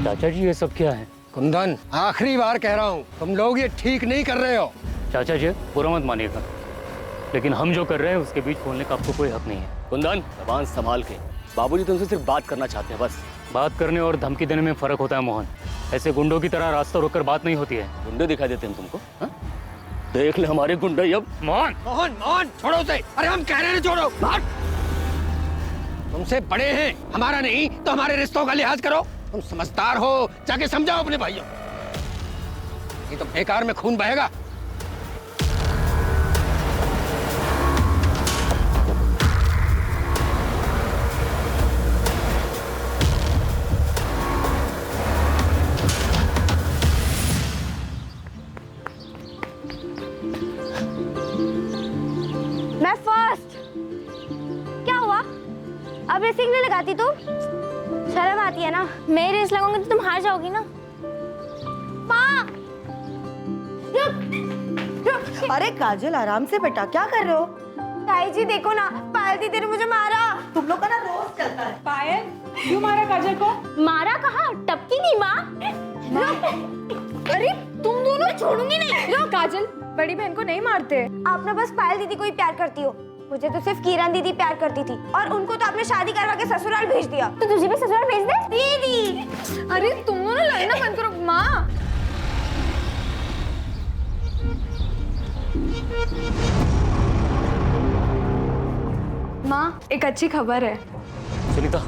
चाचा जी ये सब क्या है? कुंदन, आखिरी बार कह रहा हूँ, तुम लोग ये ठीक नहीं कर रहे हो। चाचा जी बुरा मत मानिएगा, लेकिन हम जो कर रहे हैं उसके बीच बोलने का आपको कोई हक नहीं है। कुंदन, जबान संभाल के। बाबूजी तुमसे सिर्फ बात करना चाहते हैं बस। बात करने और धमकी देने में फर्क होता है मोहन। ऐसे गुंडों की तरह रास्ता रोककर बात नहीं होती है। गुंडे दिखाई देते हैं तुमको? हा? देख ले हमारे गुंडे अब। मोहन मोहन, मोहन छोड़ो उसे। अरे हम कह रहे हैं छोड़ो। भाग। तुमसे बड़े हैं, हमारा नहीं तो हमारे रिश्तों का लिहाज करो। तुम समझदार हो, जाके समझाओ अपने भाइयों। ये तो बेकार में खून बहेगा। मैं फर्स्ट। क्या हुआ? अब रेसिंग नहीं लगाती तुम? शर्म आती है ना? मैं रेस लगाऊंगी तो तुम हार जाओगी ना। माँ! रुक! अरे काजल, आराम से बेटा, क्या कर रहे हो? ताई जी देखो ना, पायल दीदी ने मुझे मारा। तुम लोग का ना रोज चलता है। पायल, क्यों मारा काजल को? मारा कहाँ? टपकी नहीं माँ। अरे तुम दोनों छोड़ूंगी नहीं। लो काजल, बड़ी बहन को नहीं मारते। आप ना बस पायल दीदी को ही प्यार करती हो। मुझे तो सिर्फ किरण दीदी प्यार करती थी और उनको तो आपने शादी करवा के ससुराल भेज दिया। तो तुझे भी ससुराल भेज दे दीदी। अरे तुम दोनों लड़ना बंद करो। माँ, माँ एक अच्छी खबर है। सुनीता,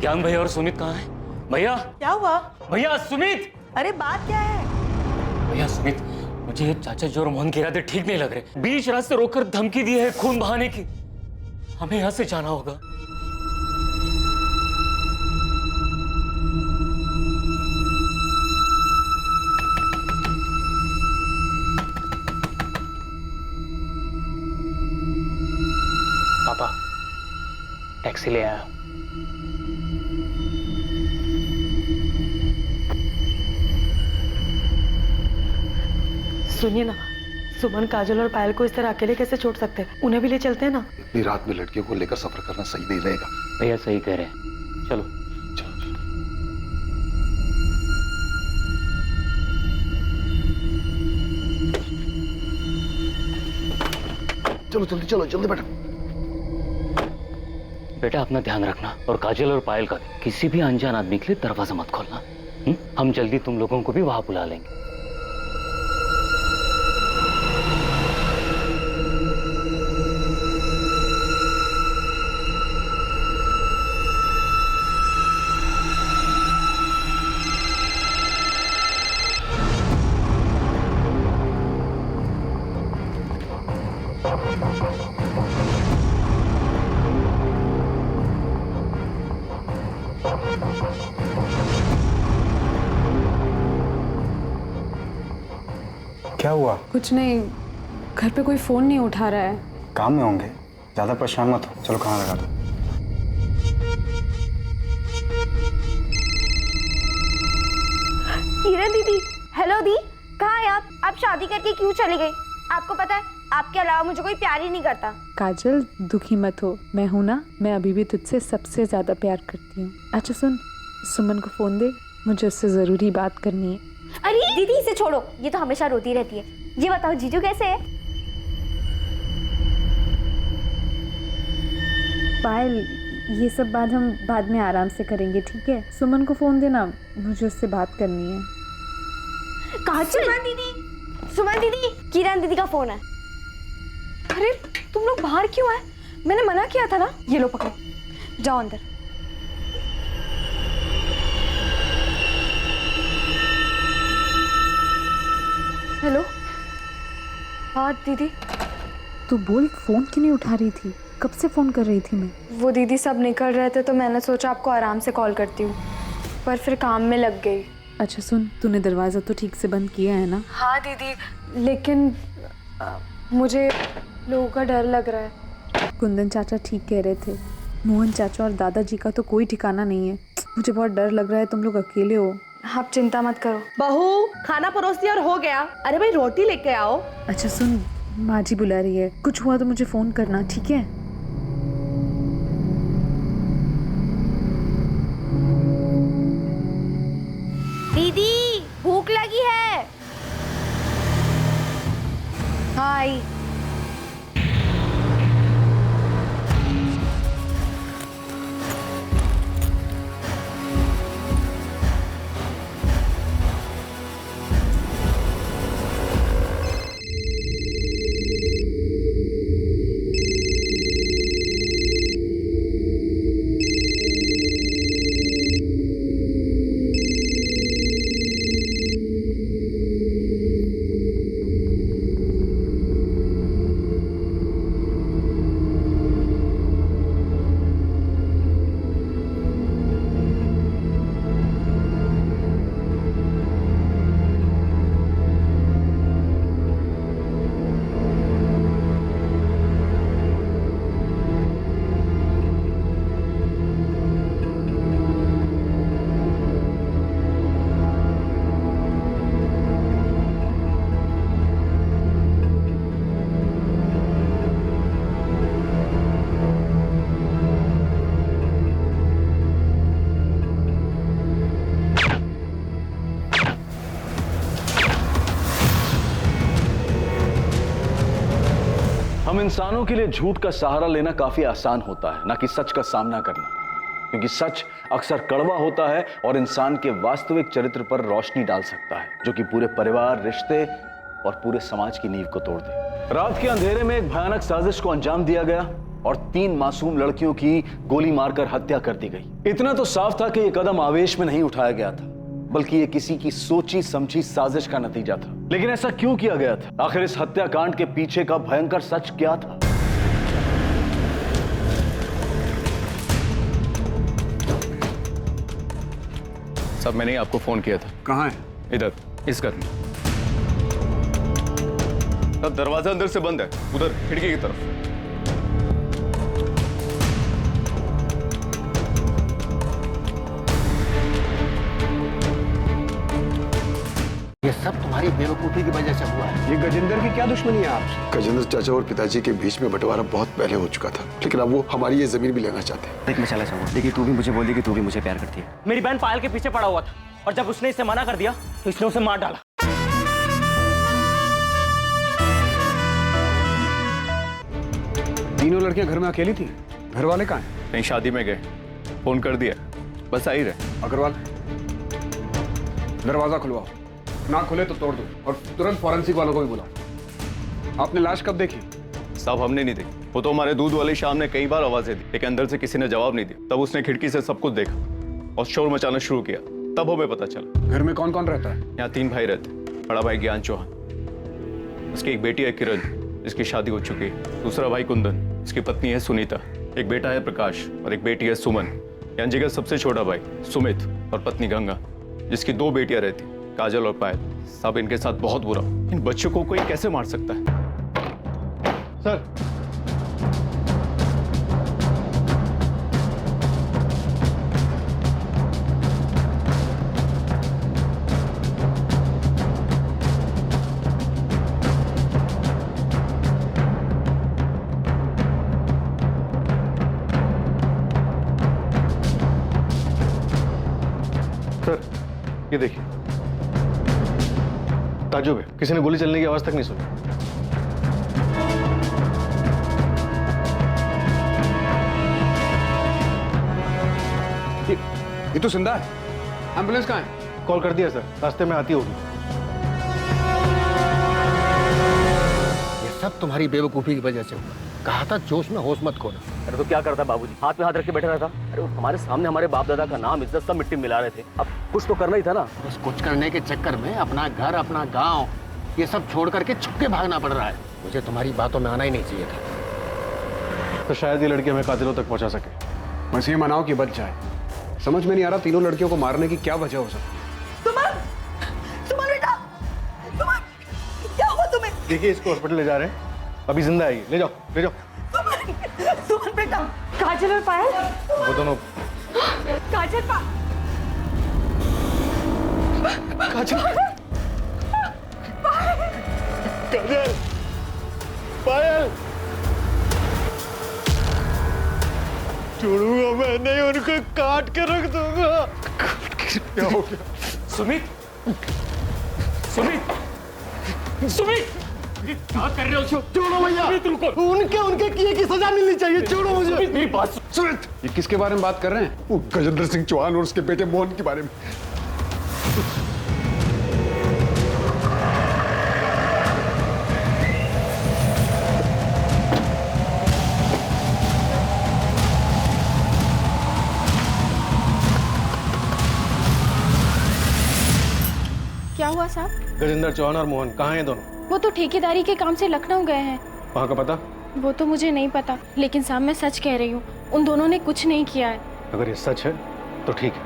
ज्ञान भैया और सुमित कहाँ है? भैया, क्या हुआ? भैया सुमित, अरे बात क्या है? भैया सुमित, मुझे ये चाचा जी और मोहन के इरादे ठीक नहीं लग रहे। बीच रास्ते रोककर धमकी दी है खून बहाने की। हमें यहाँ से जाना होगा। पापा, टैक्सी ले आया। सुनिए ना, सुमन, काजल और पायल को इस तरह अकेले कैसे छोड़ सकते हैं? उन्हें भी ले चलते हैं ना। इतनी रात में लड़कियों को लेकर सफर करना सही नहीं रहेगा। भैया सही कह रहे हैं, चलो। चलो जल्दी चलो, जल्दी बैठो। बेटा अपना ध्यान रखना, और काजल और पायल का भी। किसी भी अनजान आदमी के लिए दरवाजा मत खोलना। हम जल्दी तुम लोगों को भी वहां बुला लेंगे। क्या हुआ? कुछ नहीं, घर पे कोई फोन नहीं उठा रहा है। काम में होंगे, ज्यादा परेशान मत हो। चलो खाना लगा दो। किरण दीदी, हेलो दी, कहाँ है आप? आप शादी करके क्यों चले गए? आपको पता है आपके अलावा मुझे कोई प्यार ही नहीं करता। काजल दुखी मत हो, मैं हूं ना। मैं अभी भी तुझसे सबसे ज्यादा प्यार करती हूँ। अच्छा सुन, सुमन को फोन दे, मुझे उससे जरूरी बात करनी है। अरे दीदी इसे छोड़ो, ये तो हमेशा रोती रहती है। ये बताओ जीजू कैसे है? पायल, ये सब बात हम बाद में आराम से करेंगे, ठीक है? सुमन को फोन देना, मुझे उससे बात करनी है। सुमन दीदी, किरण दीदी का फोन है। अरे तुम लोग बाहर क्यों आए? मैंने मना किया था ना। ये लो पकड़ो, जाओ अंदर। हेलो। हाँ दीदी। तू बोल, फोन क्यों नहीं उठा रही थी? कब से फोन कर रही थी मैं? वो दीदी सब निकल रहे थे तो मैंने सोचा आपको आराम से कॉल करती हूँ, पर फिर काम में लग गई। अच्छा सुन, तूने दरवाज़ा तो ठीक से बंद किया है ना? हाँ दीदी, लेकिन मुझे लोगों का डर लग रहा है। कुंदन चाचा ठीक कह रहे थे, मोहन चाचा और दादाजी का तो कोई ठिकाना नहीं है। मुझे बहुत डर लग रहा है, तुम लोग अकेले हो। आप चिंता मत करो। बहू, खाना परोस दिया और हो गया। अरे भाई रोटी लेके आओ। अच्छा सुन, माँ जी बुला रही है, कुछ हुआ तो मुझे फोन करना, ठीक है? हम इंसानों के लिए झूठ का सहारा लेना काफी आसान होता है, ना कि सच का सामना करना, क्योंकि सच अक्सर कड़वा होता है और इंसान के वास्तविक चरित्र पर रोशनी डाल सकता है, जो कि पूरे परिवार, रिश्ते और पूरे समाज की नींव को तोड़ दे। रात के अंधेरे में एक भयानक साजिश को अंजाम दिया गया और 3 मासूम लड़कियों की गोली मारकर हत्या कर दी गई। इतना तो साफ था कि यह कदम आवेश में नहीं उठाया गया था, बल्कि ये किसी की सोची समझी साजिश का नतीजा था। लेकिन ऐसा क्यों किया गया था? आखिर इस हत्याकांड के पीछे का भयंकर सच क्या था? सब मैंने आपको फोन किया था। कहाँ है? इधर, इस घर में। सब दरवाजा अंदर से बंद है, उधर खिड़की की तरफ। ये सब तुम्हारी बेवकूफी की वजह से हुआ है। ये गजेंद्र की क्या दुश्मनी है आपसे? गजेंद्र चाचा और पिताजी के बीच में बंटवारा बहुत पहले हो चुका था, लेकिन अब वो हमारी ये जमीन भी लेना चाहते हैं। देख मैं चला जाऊंगा, लेकिन तू भी मुझे बोल दी कि तू भी मुझे प्यार करती है। मेरी बहन पायल के पीछे पड़ा हुआ था और जब उसने इसे मना कर दिया तो इसने उसे मार डाला। तीनों लड़कियां घर में अकेली थी? घर वाले कहाँ हैं? कहीं शादी में गए, फोन कर दिया, बस आ ही रहे। अग्रवाल, दरवाजा खुलवाओ, ना खुले तो तोड़ दो और तुरंत फॉरेंसिक वालों को भी बुलाओ। आपने लाश कब देखी? साहब हमने नहीं देखी, वो तो हमारे दूध वाली शाम ने कई बार आवाजें दी, लेकिन अंदर से किसी ने जवाब नहीं दिया। तब उसने खिड़की से सब कुछ देखा और शोर मचाना शुरू किया, तब हमें पता चला। घर में कौन कौन रहता है? यहाँ 3 भाई रहते, बड़ा भाई ज्ञान चौहान, उसकी एक बेटी है किरण, जिसकी शादी हो चुकी है। दूसरा भाई कुंदन, इसकी पत्नी है सुनीता, एक बेटा है प्रकाश और एक बेटी है सुमन। ज्ञान जी का सबसे छोटा भाई सुमित और पत्नी गंगा, जिसकी 2 बेटियां रहती, काजल और पायल। सब इनके साथ बहुत बुरा। इन बच्चों को कोई कैसे मार सकता है? सर, ये देखिए, ताजुब है, किसी ने गोली चलने की आवाज तक नहीं सुनी। ये तो जिंदा है। एम्बुलेंस कहाँ है? कॉल कर दिया सर, रास्ते में आती होगी। ये सब तुम्हारी बेवकूफी की वजह से हुआ। कहा था जोश में होश मत खोना। अरे तो क्या करता बाबूजी, हाथ में हाथ रख के बैठा रहता? अरे वो हमारे सामने हमारे बाप दादा का नाम, इज्जत सब मिट्टी में मिला रहे थे। अब कुछ तो करना ही था ना। बस कुछ करने के चक्कर में अपना घर, अपना गांव, ये सब छोड़ करके छुपके भागना पड़ रहा है। मुझे तुम्हारी बातों में आना ही नहीं चाहिए था। तो शायद ये लड़की हमें कातिलों तक पहुंचा सके। बस ये मनाओ कि बच जाए। समझ में नहीं आ रहा तीनों लड़कियों को मारने की क्या वजह हो सकती। सुमन बेटा, सुमन, क्या हुआ तुम्हें? देखिए इसको हॉस्पिटल ले जा रहे हैं, अभी जिंदा है ये। ले जाओ, ले जाओ। सुमन बेटा, काजल और पायल? वो दोनों। काजल पायल, छोड़ूंगा मैं नहीं, उनको काट के रख दूंगा। क्या हो गया? सुमित, सुमित, सुमित, क्या कर रहे हो? छोड़ो भैया, उनके किए की सजा मिलनी चाहिए। छोड़ो मुझे। मेरी बात सुमित, ये किसके बारे में बात कर रहे हैं? वो गजेंद्र सिंह चौहान और उसके बेटे मोहन के बारे में। क्या हुआ साहब? गजेंद्र चौहान और मोहन कहाँ हैं दोनों? वो तो ठेकेदारी के काम से लखनऊ गए हैं। वहाँ का पता? वो तो मुझे नहीं पता, लेकिन साहब मैं सच कह रही हूँ, उन दोनों ने कुछ नहीं किया है। अगर ये सच है तो ठीक है,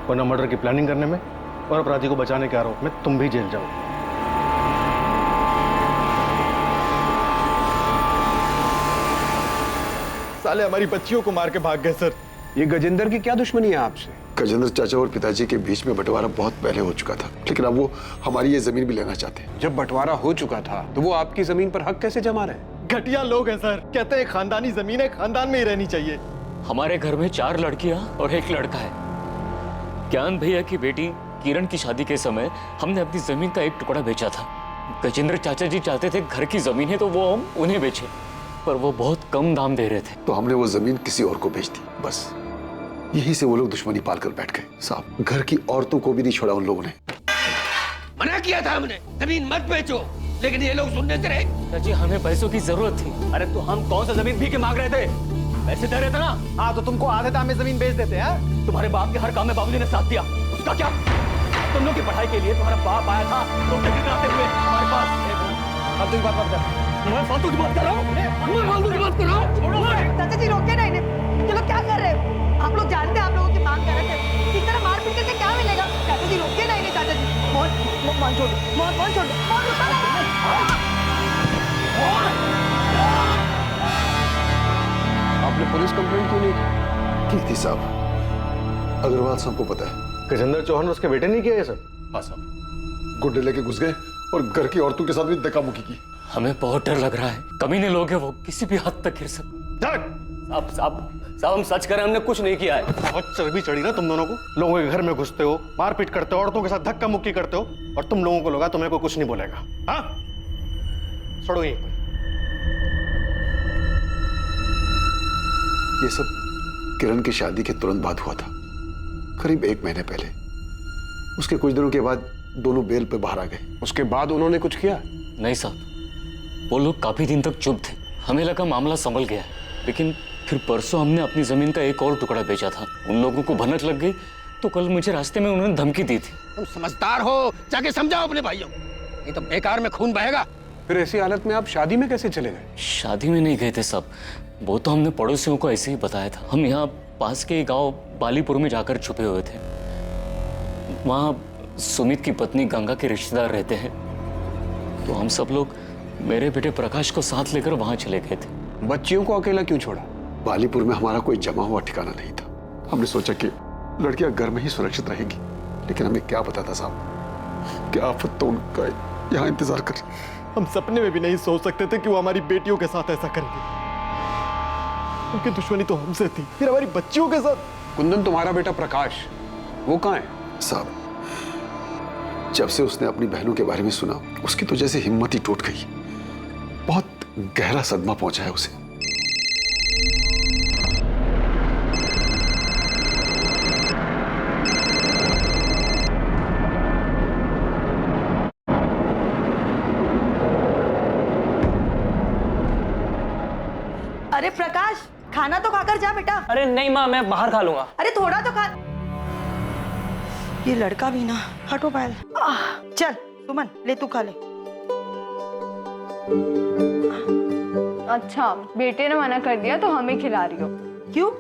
वरना मर्डर की प्लानिंग करने में और अपराधी को बचाने के आरोप में तुम भी जेल जाओ। साले हमारी बच्चियों को मार के भाग गए सर। ये गजेंद्र की क्या दुश्मनी है आपसे? गजेंद्र चाचा और पिताजी के बीच में बंटवारा बहुत पहले हो चुका था, लेकिन अब वो हमारी ये जमीन भी लेना चाहते हैं। जब बंटवारा हो चुका था तो वो आपकी जमीन पर हक कैसे जमा रहे? घटिया लोग हैं सर, कहते हैं खानदानी जमीन है, खानदान में ही रहनी चाहिए। हमारे घर में 4 लड़कियां और 1 लड़का है। ज्ञान भैया की बेटी किरण की शादी के समय हमने अपनी जमीन का एक टुकड़ा बेचा था। गजेंद्र चाचा जी चाहते थे घर की जमीन है तो वो हम उन्हें बेचे, पर वो बहुत कम दाम दे रहे थे। तो हमने वो जमीन किसी और को बेच दी, बस यही से वो लोग दुश्मनी पाल कर बैठ गए। साहब, घर की औरतों को भी नहीं छोड़ा उन लोगों ने। मना किया था हमने, जमीन मत बेचो, लेकिन ये लोग सुनने से रहे। चाची, हमें पैसों की जरूरत थी। अरे तो हम कौन सा जमीन भी के मांग रहे थे? पैसे दे रहे थे ना। हाँ, तो तुमको आधे दाम में जमीन बेच देते हैं। तुम्हारे बाप के हर काम में बाबूजी ने साथ दिया, उसका क्या? तुम लोग की पढ़ाई के लिए तुम्हारा बाप आया था तो टिकट आते हुए हमारे पास। अब तो बात मत कर, मैं फालतू की बात कर रहा हूँ। मैं फालतू की बात कर रहा हूँ। चाचा जी रोके नहीं, ये लोग क्या कर रहे हो? आप लोग जानते हैं आप लोगों की मांग कर रहे थे, इस तरह मार पीट करके क्या मिलेगा? चाचा जी रोके नहीं, चाचा जी। मोहन छोड़ दो, मोहन छोड़ दो, मोहन रुको ना। आपने पुलिस कंप्लेंट क्यों नहीं की थी साहब, अग्रवाल सबको पता है। गजेंद्र चौहान और उसके बेटे नहीं किया ये सब? हाँ साहब। गुड्डे लेके घुस गए और घर की औरतों के साथ भी धक्का मुक्की की। हमें बहुत डर लग रहा है, कमीने लोग हैं वो, किसी भी हद तक गिर सकते। साहब हम सच करें, हमने कुछ नहीं किया है। बहुत चर्बी चढ़ी ना तुम दोनों को। लोगों के घर में घुसते हो, मारपीट करते हो, औरतों के साथ धक्का मुक्की करते हो, और तुम लोगों को लगा तुम्हें कोई कुछ नहीं बोलेगा। हाँ, छोड़ो यहीं पर। ये सब किरण की शादी के तुरंत बाद हुआ था, करीब 1 महीने पहले। उसके कुछ दिनों के बाद दोनों बेल पे बाहर आ गए। उसके बाद उन्होंने कुछ किया? नहीं साहब, वो लोग काफी दिन तक चुप थे। हमें लगा मामला संभल गया है, लेकिन फिर परसों हमने अपनी जमीन का एक और टुकड़ा बेचा था। उन लोगों को भनक लग गई, तो कल मुझे रास्ते में उन्होंने धमकी दी थी। तुम समझदार हो, जाके समझाओ अपने भाइयों, नहीं तो बेकार में खून बहेगा। फिर ऐसी हालत में आप शादी में कैसे चले गए? शादी में नहीं गए थे साहब, वो तो हमने पड़ोसियों को ऐसे ही बताया था। हम यहाँ पास के गांव बालीपुर में जाकर छुपे हुए थे। वहाँ सुमित की पत्नी गंगा के रिश्तेदार रहते हैं, तो हम सब लोग मेरे बेटे प्रकाश को साथ लेकर वहाँ चले गए थे। बच्चियों को अकेला क्यों छोड़ा? बालीपुर में हमारा कोई जमा हुआ ठिकाना नहीं था। हमने सोचा कि लड़कियां घर में ही सुरक्षित रहेंगी, लेकिन हमें क्या पता था साहब कि आफत तो उनका यहाँ इंतजार कर। हम सपने में भी नहीं सोच सकते थे कि वो हमारी बेटियों के साथ ऐसा करेंगे। उनकी दुश्मनी तो हमसे थी, फिर हमारी बच्चियों के साथ। कुंदन, तुम्हारा बेटा प्रकाश वो कहाँ है? साहब, जब से उसने अपनी बहनों के बारे में सुना, उसकी तो जैसे हिम्मत ही टूट गई। बहुत गहरा सदमा पहुंचा है उसे। अरे प्रकाश, खाना तो खाकर जा बेटा। अरे नहीं माँ, मैं बाहर खा लूंगा। अरे थोड़ा तो खा। ये लड़का भी ना, हटो पायल। चल सुमन, ले तू खा ले। अच्छा, बेटे ने मना कर दिया तो हमें खिला रही हो? क्यों,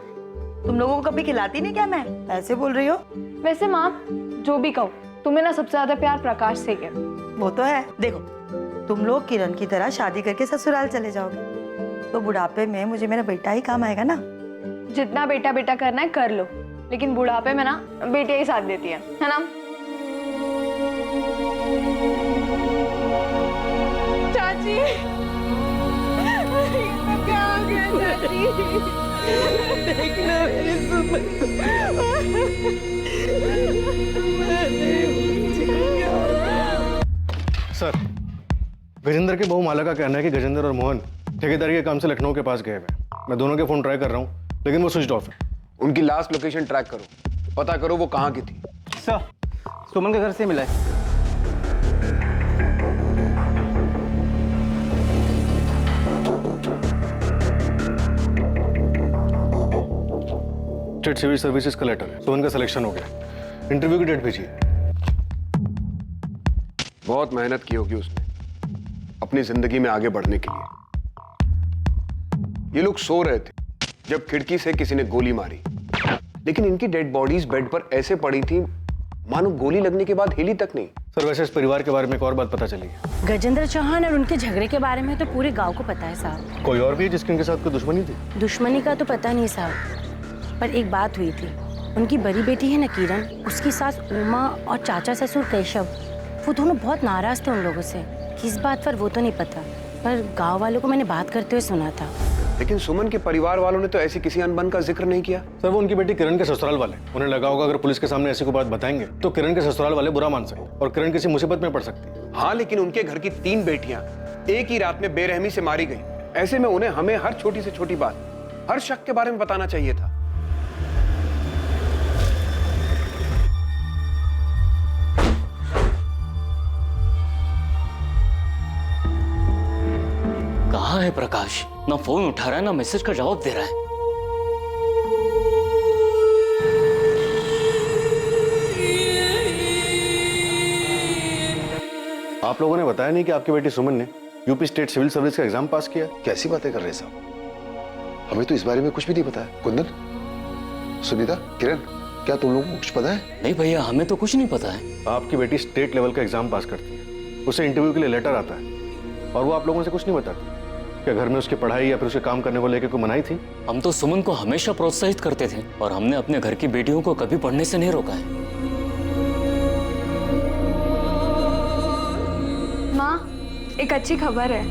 तुम लोगों को कभी खिलाती नहीं क्या? मैं ऐसे बोल रही हो? वैसे माँ, जो भी कहो, तुम्हें ना सबसे ज्यादा प्यार प्रकाश से है। वो तो है। देखो, तुम लोग किरण की तरह शादी करके ससुराल चले जाओगे तो बुढ़ापे में मुझे मेरा बेटा ही काम आएगा ना। जितना बेटा बेटा करना है कर लो, लेकिन बुढ़ापे में ना बेटियां ही साथ देती है ना? चाची, क्या हो गया चाची? देखना मेरी सर, गजेंद्र के बहू माला का कहना है कि गजेंद्र और मोहन ठेकेदारी के काम से लखनऊ के पास गए हैं। मैं दोनों के फोन ट्राई कर रहा हूँ, लेकिन वो स्विच ऑफ है। उनकी लास्ट लोकेशन ट्रैक करो, पता करो वो कहाँ की थी। सर, सुमन के घर से मिला है। स्टेट सिविल सर्विसेज का लेटर है, सुमन का सिलेक्शन हो गया। इंटरव्यू की डेट भेजिए। बहुत मेहनत की होगी उसने अपनी जिंदगी में आगे बढ़ने के लिए। ये लोग सो रहे थे जब खिड़की से किसी ने गोली मारी, लेकिन इनकी डेड बॉडीज बेड पर ऐसे पड़ी थी मानो गोली लगने के बाद हिली तक नहीं। सर, वैसे इस परिवार के बारे में एक और बात पता चली है। गजेंद्र चौहान और उनके झगड़े के बारे में तो पूरे गांव को पता है साहब। कोई और भी है जिसकी उनके साथ कोई दुश्मनी थी? दुश्मनी का तो पता नहीं साहब, पर एक बात हुई थी। उनकी बड़ी बेटी है ना किरण, उसकी सास उमा और चाचा ससुर केशव, वो दोनों बहुत नाराज थे उन लोगों से। किस बात पर वो तो नहीं पता, पर गांव वालों को मैंने बात करते हुए सुना था। लेकिन सुमन के परिवार वालों ने तो ऐसी किसी अनबन का जिक्र नहीं किया। सर, वो उनकी बेटी किरण के ससुराल वाले, उन्हें लगा होगा अगर पुलिस के सामने ऐसी कोई बात बताएंगे तो किरण के ससुराल वाले बुरा मान सकते और किरण किसी मुसीबत में पड़ सकती। हाँ, लेकिन उनके घर की 3 बेटियां एक ही रात में बेरहमी से मारी गई। ऐसे में उन्हें हमें हर छोटी से छोटी बात, हर शक के बारे में बताना चाहिए था। कहाँ है प्रकाश? ना फोन उठा रहा है, ना मैसेज का जवाब दे रहा है। आप लोगों ने बताया नहीं कि आपकी बेटी सुमन ने यूपी स्टेट सिविल सर्विस का एग्जाम पास किया? कैसी बातें कर रहे हैं साहब? हमें तो इस बारे में कुछ भी नहीं पता है। कुंदन, सुनीता, किरण, क्या तुम लोगों को कुछ पता है? नहीं भैया, हमें तो कुछ नहीं पता है। आपकी बेटी स्टेट लेवल का एग्जाम पास करती है, उसे इंटरव्यू के लिए लेटर आता है और वो आप लोगों से कुछ नहीं बताती। क्या घर में उसकी पढ़ाई या फिर उसके काम करने को लेकर कोई मनाही थी? हम तो सुमन को हमेशा प्रोत्साहित करते थे और हमने अपने घर की बेटियों को कभी पढ़ने से नहीं रोका है। माँ, एक अच्छी खबर है।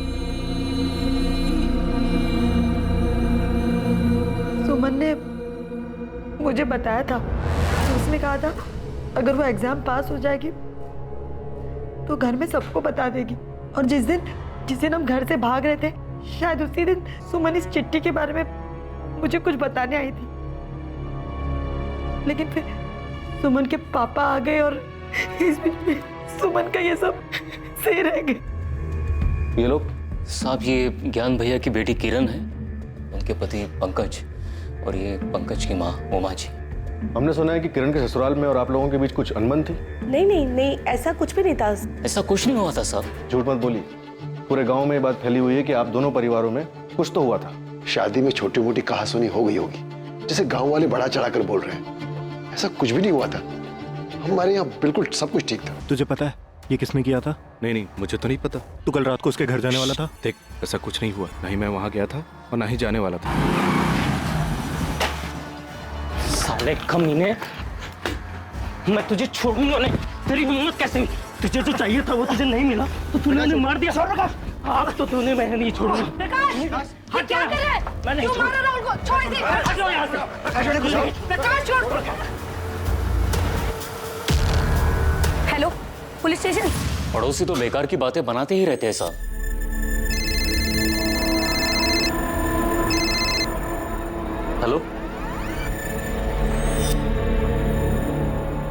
सुमन ने मुझे बताया था, उसने कहा था अगर वो एग्जाम पास हो जाएगी तो घर में सबको बता देगी। और जिस दिन हम घर से भाग रहे थे, शायद उसी दिन सुमन इस चिट्ठी के बारे में मुझे कुछ बताने आई थी। लेकिन फिर सुमन के पापा आ गए और इस बीच में सुमन का ये सब सही रह गए। ये लोग? साहब, ये ज्ञान भैया की बेटी किरण है, उनके पति पंकज, और ये पंकज की माँ उमा जी। हमने सुना है कि किरण के ससुराल में और आप लोगों के बीच कुछ अनबन थी। नहीं, ऐसा कुछ भी नहीं था। ऐसा कुछ नहीं हुआ था साहब। झूठ मत बोलिए। पूरे गांव में ये बात फैली हुई है कि आप दोनों परिवारों में कुछ तो हुआ था। शादी में छोटी मोटी कहासुनी हो गई होगी, जैसे गांव वाले बढ़ा चढ़ाकर बोल रहे हैं। ऐसा कुछ भी नहीं हुआ था। हमारे यहाँ बिल्कुल सब कुछ ठीक था। तुझे पता है ये किसने किया था? नहीं, मुझे तो नहीं पता। तू कल रात को उसके घर जाने वाला था? देख, ऐसा कुछ नहीं हुआ। ना ही मैं वहां गया था और ना ही जाने वाला था। साले कमीने, मैं तुझे छोड़ूंगा नहीं। तेरी हिम्मत कैसे हुई? तुझे जो चाहिए था वो तुझे नहीं मिला तो तूने उन्हें मार दिया। अब तो तूने, मैं नहीं छोड़ूंगा। प्रकाश, हट जा। मैं नहीं क्यों मारा राहुल को? छोड़ दे। हट जाओ यहाँ से। प्रकाश छोड़। Hello, police station. पड़ोसी तो बेकार की बातें बनाते ही रहते हैं साहब। हेलो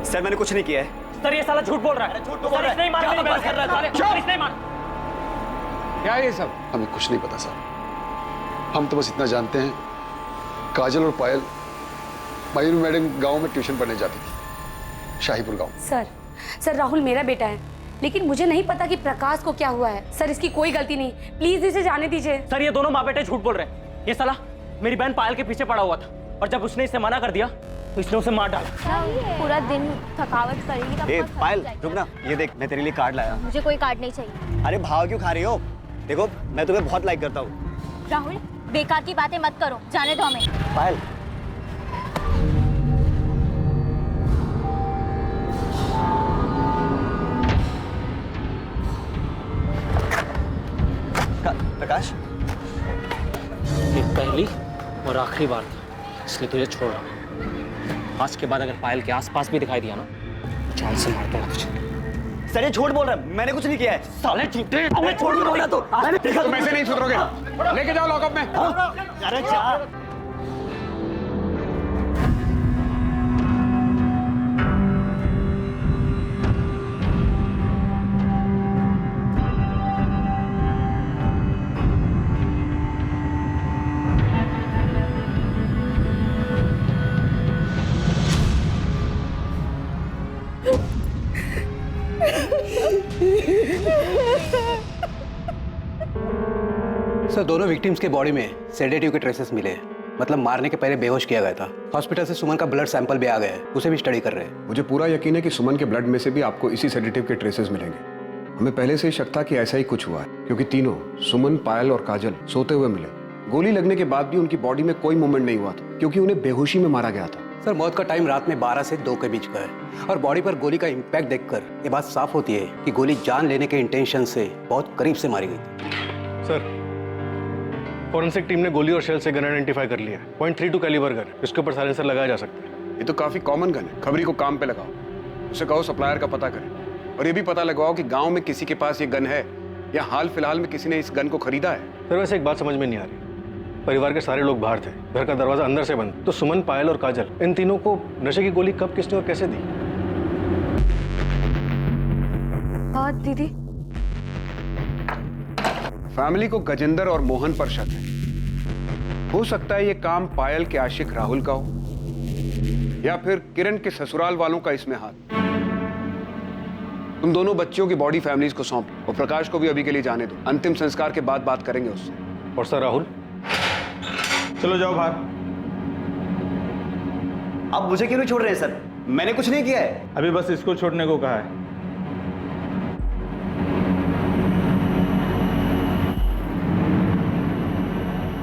सर, मैंने कुछ नहीं किया है। सर, ये साला झूठ बोल रहा है। झूठ बोल रहा है। नहीं मार, बात कर रहा है। नहीं मार। क्या ये सब? हमें कुछ नहीं पता साहब। हम तो बस इतना जानते हैं, काजल और पायल मयूर मैडम गांव में ट्यूशन पढ़ने जाती थी, शाहीपुर गांव। सर राहुल मेरा बेटा है, लेकिन मुझे नहीं पता कि प्रकाश को क्या हुआ है। सर, इसकी कोई गलती नहीं, प्लीज इसे जाने दीजिए। सर, ये दोनों माँ बेटे झूठ बोल रहे हैं। ये साला मेरी बहन पायल के पीछे पड़ा हुआ था और जब उसने इसे मना कर दिया तो इसने उसे मार डाला। पूरा दिन थकावट करेगी तब तक पायल, रुक ना, ये देख, मैं तेरे लिए कार्ड लाया। मुझे कोई कार्ड नहीं चाहिए। अरे भाव क्यों खा रही हो? देखो, मैं तुम्हें बहुत लाइक करता हूँ। राहुल, बेकार की बातें मत करो, जाने दो हमें। पायल, प्रकाश, ये पहली और आखिरी बार था, इसलिए तुझे छोड़ रहा हूँ। आज के बाद अगर पायल के आसपास भी दिखाई दिया ना, जान से मार दूंगा तुझे। सर, ये झूठ बोल रहा है, मैंने कुछ नहीं किया है। साले झूठे, मैं छोड़ दूंगा बोला तो। तुम ऐसे नहीं सुधरोगे। लेके जाओ लॉकअप में। अरे जा। सर, दोनों विक्टिम्स के बॉडी में सेडेटिव के ट्रेसेस मिले हैं, मतलब मारने के पहले बेहोश किया गया था। हॉस्पिटल से सुमन का ब्लड सैंपल भी आ गया है, उसे भी स्टडी कर रहे हैं। मुझे पूरा यकीन है कि सुमन के ब्लड में से भी आपको इसी सेडेटिव के ट्रेसेस मिलेंगे। हमें पहले से ही शक था कि ऐसा ही कुछ हुआ है, क्योंकि तीनों, सुमन, पायल और काजल, सोते हुए मिले। गोली लगने के बाद भी उनकी बॉडी में कोई मूवमेंट नहीं हुआ था, क्योंकि उन्हें बेहोशी में मारा गया था। सर, मौत का टाइम रात में 12 से 2 के बीच का है और बॉडी पर गोली का इम्पैक्ट देखकर ये बात साफ होती है कि गोली जान लेने के इंटेंशन से बहुत करीब से मारी गई थी। सर, फॉरेंसिक टीम ने गोली और शेल से गन आइडेंटिफाई कर लिया है। .32 कैलिबर गन, इसके ऊपर साइलेंसर लगाया जा सकता है। ये तो काफी कॉमन गन है। खबरी को काम पे लगाओ, उसे कहो सप्लायर का पता करे और ये भी पता लगाओ कि गांव में किसी के पास ये गन है या हाल फिलहाल में किसी ने इस गन को खरीदा है? सर वैसे एक बात समझ में नहीं आ रही, परिवार के सारे लोग बाहर थे, घर का दरवाजा अंदर से बंद, तो सुमन, पायल और काजल, इन तीनों को नशे की गोली कब, किसने और कैसे दी? हाँ दीदी। फैमिली को गजेंद्र और मोहन पर शक है। हो सकता है ये काम पायल के आशिक राहुल का हो, या फिर किरण के ससुराल वालों का इसमें हाथ। तुम दोनों बच्चियों की बॉडी फैमिलीज को सौंप और प्रकाश को भी अभी के लिए जाने दो। अंतिम संस्कार के बाद बात करेंगे उससे। और सर राहुल? चलो जाओ बाहर। आप मुझे क्यों नहीं छोड़ रहे हैं सर? मैंने कुछ नहीं किया है। अभी बस इसको छोड़ने को कहा है।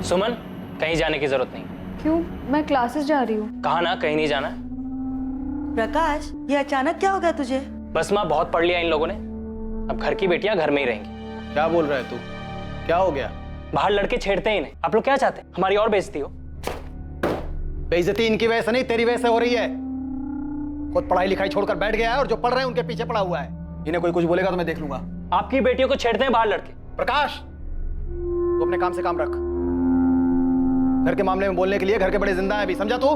सुमन, कहीं जाने की जरूरत नहीं। क्यों? मैं क्लासेस जा रही हूँ। कहा ना कहीं नहीं जाना। प्रकाश, ये अचानक क्या हो गया तुझे? बस माँ, बहुत पढ़ लिया इन लोगों ने, अब घर की बेटियां घर में ही रहेंगी। क्या बोल रहा है तू? क्या हो गया? बाहर लड़के छेड़ते हैं इन्हें। आप लोग क्या चाहते हैं, हमारी और बेइज्जती हो? बेइज्जती इनकी वजह से नहीं, तेरी वजह से हो रही है। खुद पढ़ाई लिखाई छोड़कर बैठ गया है और जो पढ़ रहे हैं उनके पीछे पड़ा हुआ है। इन्हें कोई कुछ बोलेगा तो मैं देख लूंगा। आपकी बेटियों को छेड़ते हैं बाहर लड़के। प्रकाश, तू अपने काम से काम रख। घर के मामले में बोलने के लिए घर के बड़े जिंदा हैं अभी, समझा तू?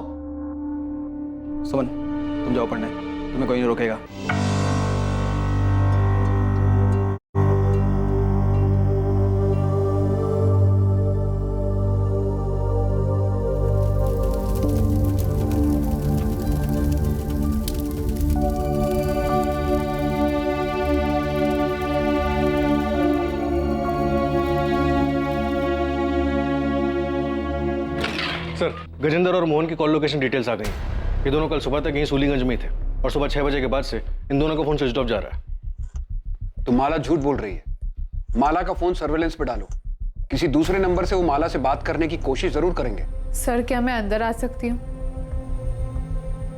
सुमन, तुम जाओ पढ़ने, तुम्हें कोई नहीं रोकेगा। सर, गजेंद्र और मोहन की कॉल लोकेशन डिटेल्स आ गई। ये दोनों कल सुबह तक यहीं सूलीगंज में ही थे और सुबह 6 बजे के बाद से इन दोनों का फोन स्विच ऑफ जा रहा है। तो माला झूठ बोल रही है। माला का फोन सर्वेलेंस पे डालो। किसी दूसरे नंबर से वो माला से बात करने की कोशिश जरूर करेंगे। सर, क्या मैं अंदर आ सकती हूँ?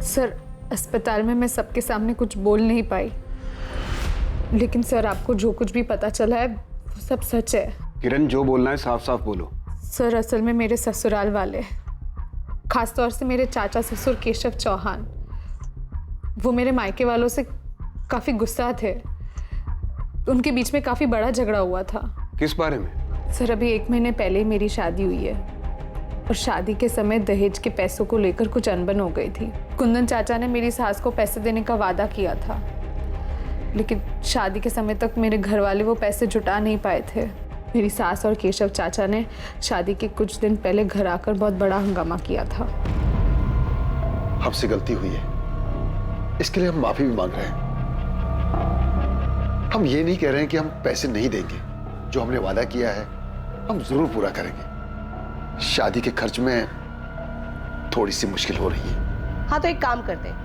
सर, अस्पताल में मैं सबके सामने कुछ बोल नहीं पाई, लेकिन सर आपको जो कुछ भी पता चला है वो सब सच है। किरण, जो बोलना है साफ साफ बोलो। सर, असल में मेरे ससुराल वाले, खासतौर से मेरे चाचा ससुर केशव चौहान, वो मेरे मायके वालों से काफ़ी गुस्सा थे। उनके बीच में काफ़ी बड़ा झगड़ा हुआ था। किस बारे में? सर, अभी 1 महीने पहले ही मेरी शादी हुई है और शादी के समय दहेज के पैसों को लेकर कुछ अनबन हो गई थी। कुंदन चाचा ने मेरी सास को पैसे देने का वादा किया था, लेकिन शादी के समय तक मेरे घर वाले वो पैसे जुटा नहीं पाए थे। मेरी सास और केशव चाचा ने शादी के कुछ दिन पहले घर आकर बहुत बड़ा हंगामा किया था। हमसे गलती हुई है, इसके लिए हम माफी भी मांग रहे हैं। हम ये नहीं कह रहे हैं कि हम पैसे नहीं देंगे। जो हमने वादा किया है हम जरूर पूरा करेंगे। शादी के खर्च में थोड़ी सी मुश्किल हो रही है। हाँ, तो एक काम करते हैं,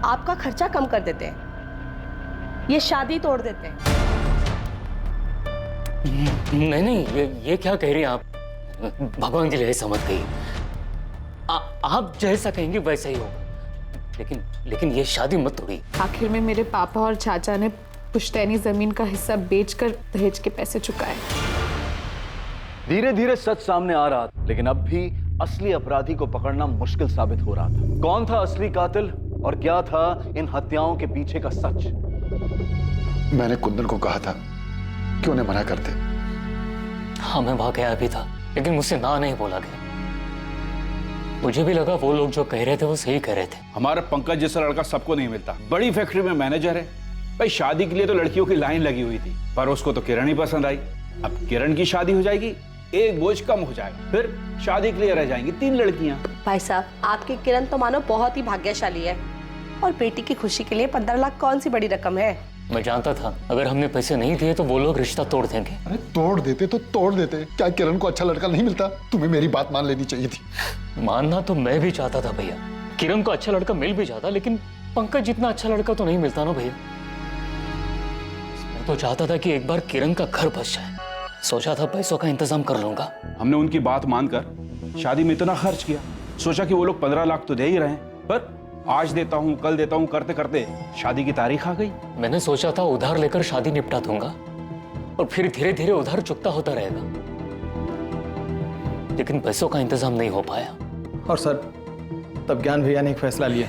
आपका खर्चा कम कर देते हैं, ये शादी तोड़ देते हैं। नहीं नहीं, ये क्या कह रही हैं आप? भगवान के लिए समझ गई। आप जैसा कहेंगे वैसा ही होगा, लेकिन ये शादी मत तोड़िए। आखिर में मेरे पापा और चाचा ने पुश्तैनी जमीन का हिस्सा बेचकर दहेज के पैसे चुकाए। धीरे धीरे सच सामने आ रहा था, लेकिन अब भी असली अपराधी को पकड़ना मुश्किल साबित हो रहा था। कौन था असली कातिल और क्या था इन हत्याओं के पीछे का सच? मैंने कुंदन को कहा था कि उन्हें मना कर दे। हाँ, मैं वहां गया भी था, लेकिन मुझसे ना नहीं बोला गया। मुझे भी लगा वो लोग जो कह रहे थे वो सही कह रहे थे। हमारा पंकज जैसा लड़का सबको नहीं मिलता। बड़ी फैक्ट्री में मैनेजर है भाई। शादी के लिए तो लड़कियों की लाइन लगी हुई थी, पर उसको तो किरण ही पसंद आई। अब किरण की शादी हो जाएगी, एक बोझ कम हो जाएगा, फिर शादी के लिए रह जाएंगी 3 लड़कियां। भाई साहब, आपकी किरण तो मानो बहुत ही भाग्यशाली है, और बेटी की खुशी के लिए 15 लाख कौन सी बड़ी रकम है। मैं जानता था अगर हमने पैसे नहीं दिए तो वो लोग रिश्ता तोड़ देंगे। अरे तोड़ देते तो तोड़ देते, क्या किरण को अच्छा लड़का नहीं मिलता? तुम्हें मेरी बात मान लेनी चाहिए थी। मानना तो मैं भी चाहता था भैया, किरण को अच्छा लड़का मिल भी जाता, लेकिन पंकज जितना अच्छा लड़का तो नहीं मिलता ना भैया। मैं तो चाहता था कि एक बार किरण का घर बस जाए। सोचा था पैसों का इंतजाम कर लूंगा। हमने उनकी बात मानकर शादी में इतना खर्च किया, सोचा कि वो लोग 15 लाख तो दे ही रहे हैं, पर आज देता हूँ कल देता हूँ करते करते शादी की तारीख आ गई। मैंने सोचा था उधार लेकर शादी निपटा दूंगा और फिर धीरे धीरे उधार चुकता होता रहेगा, लेकिन पैसों का इंतजाम नहीं हो पाया। और सर, तब ज्ञान भैया ने एक फैसला लिया